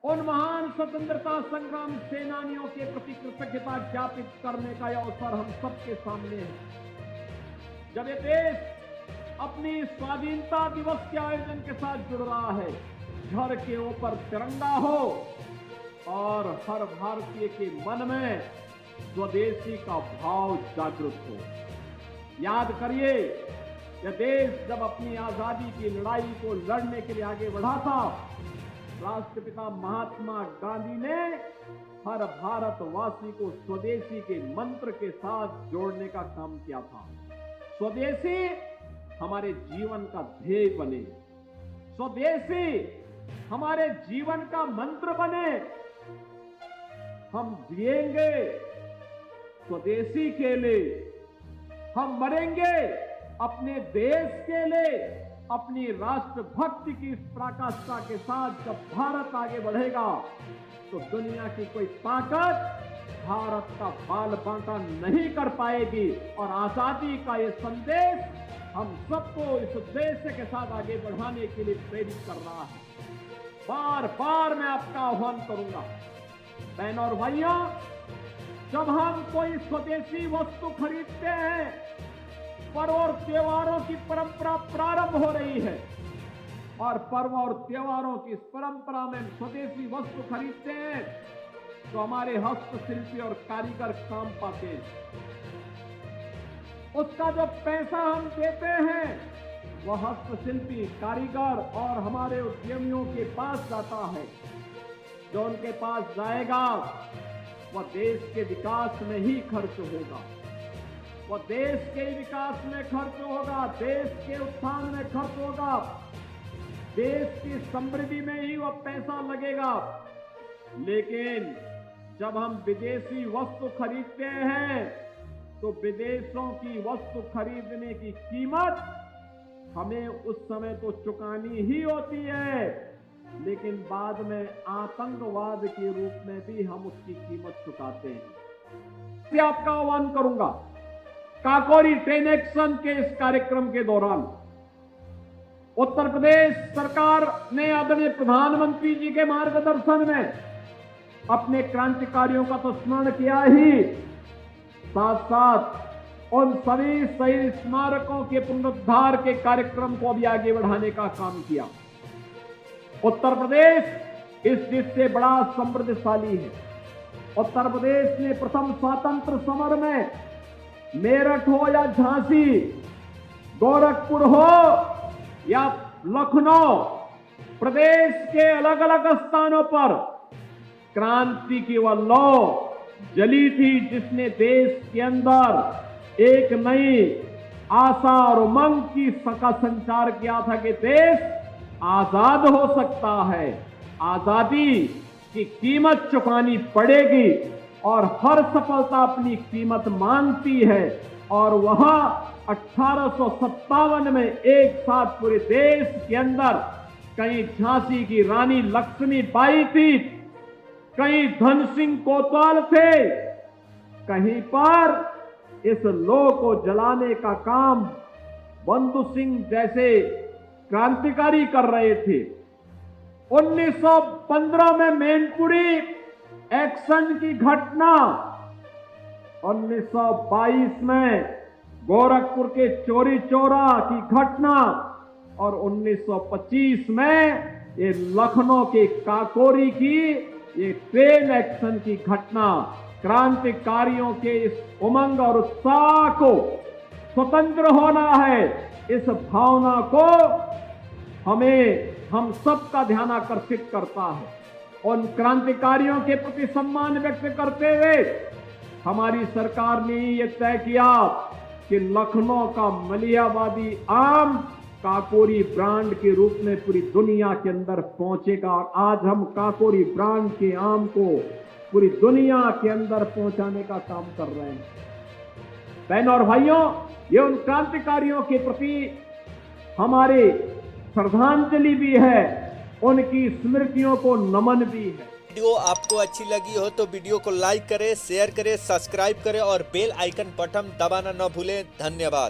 उन महान स्वतंत्रता संग्राम सेनानियों के प्रति कृतज्ञता ज्ञापित करने का यह अवसर हम सबके सामने है। जब ये देश अपनी स्वाधीनता दिवस के आयोजन के साथ जुड़ रहा है, घर के ऊपर तिरंगा हो और हर भारतीय के मन में स्वदेशी का भाव जागृत हो। याद करिए, यह देश जब अपनी आजादी की लड़ाई को लड़ने के लिए आगे बढ़ा था, राष्ट्रपिता महात्मा गांधी ने हर भारतवासी को स्वदेशी के मंत्र के साथ जोड़ने का काम किया था। स्वदेशी हमारे जीवन का ध्येय बने, स्वदेशी हमारे जीवन का मंत्र बने। हम जिएंगे स्वदेशी के लिए, हम मरेंगे अपने देश के लिए। अपनी राष्ट्रभक्ति की इस पराकाष्ठा के साथ जब भारत आगे बढ़ेगा तो दुनिया की कोई ताकत भारत का बाल बांका नहीं कर पाएगी। और आजादी का ये संदेश हम सबको इस उद्देश्य के साथ आगे बढ़ाने के लिए प्रेरित कर रहा है। बार बार मैं आपका आह्वान करूंगा, बहनों और भाइयों, जब हम कोई स्वदेशी वस्तु खरीदते हैं, पर्व और त्योहारों की परंपरा प्रारंभ हो रही है और पर्व और त्योहारों की इस परंपरा में स्वदेशी वस्तु खरीदते हैं तो हमारे हस्तशिल्पी और कारीगर काम पाते हैं। उसका जो पैसा हम देते हैं वह हस्तशिल्पी, कारीगर और हमारे उद्यमियों के पास जाता है। जो उनके पास जाएगा वह देश के विकास में ही खर्च होगा, वह देश के विकास में खर्च होगा, देश के उत्थान में खर्च होगा, देश की समृद्धि में ही वह पैसा लगेगा। लेकिन जब हम विदेशी वस्तु खरीदते हैं तो विदेशों की वस्तु खरीदने की कीमत हमें उस समय तो चुकानी ही होती है, लेकिन बाद में आतंकवाद के रूप में भी हम उसकी कीमत चुकाते हैं। मैं आपका आह्वान करूंगा, काकोरी ट्रेन एक्शन के इस कार्यक्रम के दौरान उत्तर प्रदेश सरकार ने आदरणीय प्रधानमंत्री जी के मार्गदर्शन में अपने क्रांतिकारियों का तो स्मरण किया ही, साथ साथ उन सभी शहीद स्मारकों के पुनरुद्धार के कार्यक्रम को भी आगे बढ़ाने का काम किया। उत्तर प्रदेश इस दृष्टि से बड़ा समृद्धशाली है। उत्तर प्रदेश ने प्रथम स्वातंत्र समर में मेरठ हो या झांसी, गोरखपुर हो या लखनऊ, प्रदेश के अलग अलग स्थानों पर क्रांति की वह लौ जली थी जिसने देश के अंदर एक नई आशा और उमंग का संचार किया था कि देश आजाद हो सकता है, आजादी की कीमत चुकानी पड़ेगी और हर सफलता अपनी कीमत मांगती है। और वहां 1857 में एक साथ पूरे देश के अंदर कहीं झांसी की रानी लक्ष्मीबाई थी, कहीं धन सिंह कोतवाल थे, कहीं पर इस लौ को जलाने का काम बंधु सिंह जैसे क्रांतिकारी कर रहे थे। 1915 में मैनपुरी एक्शन की घटना, 1922 में गोरखपुर के चोरी चोरा की घटना और 1925 में ये लखनऊ के काकोरी की ये ट्रेन एक्शन की घटना क्रांतिकारियों के इस उमंग और उत्साह को, स्वतंत्र होना है, इस भावना को हम सबका ध्यान आकर्षित करता है। उन क्रांतिकारियों के प्रति सम्मान व्यक्त करते हुए हमारी सरकार ने यह तय किया कि लखनऊ का मलिहाबादी आम काकोरी ब्रांड के रूप में पूरी दुनिया के अंदर पहुंचेगा। आज हम काकोरी ब्रांड के आम को पूरी दुनिया के अंदर पहुंचाने का काम कर रहे हैं। बहनों और भाइयों, ये उन क्रांतिकारियों के प्रति हमारी श्रद्धांजलि भी है, उनकी स्मृतियों को नमन भी है। वीडियो आपको अच्छी लगी हो तो वीडियो को लाइक करें, शेयर करें, सब्सक्राइब करें और बेल आइकन बटन दबाना न भूलें। धन्यवाद।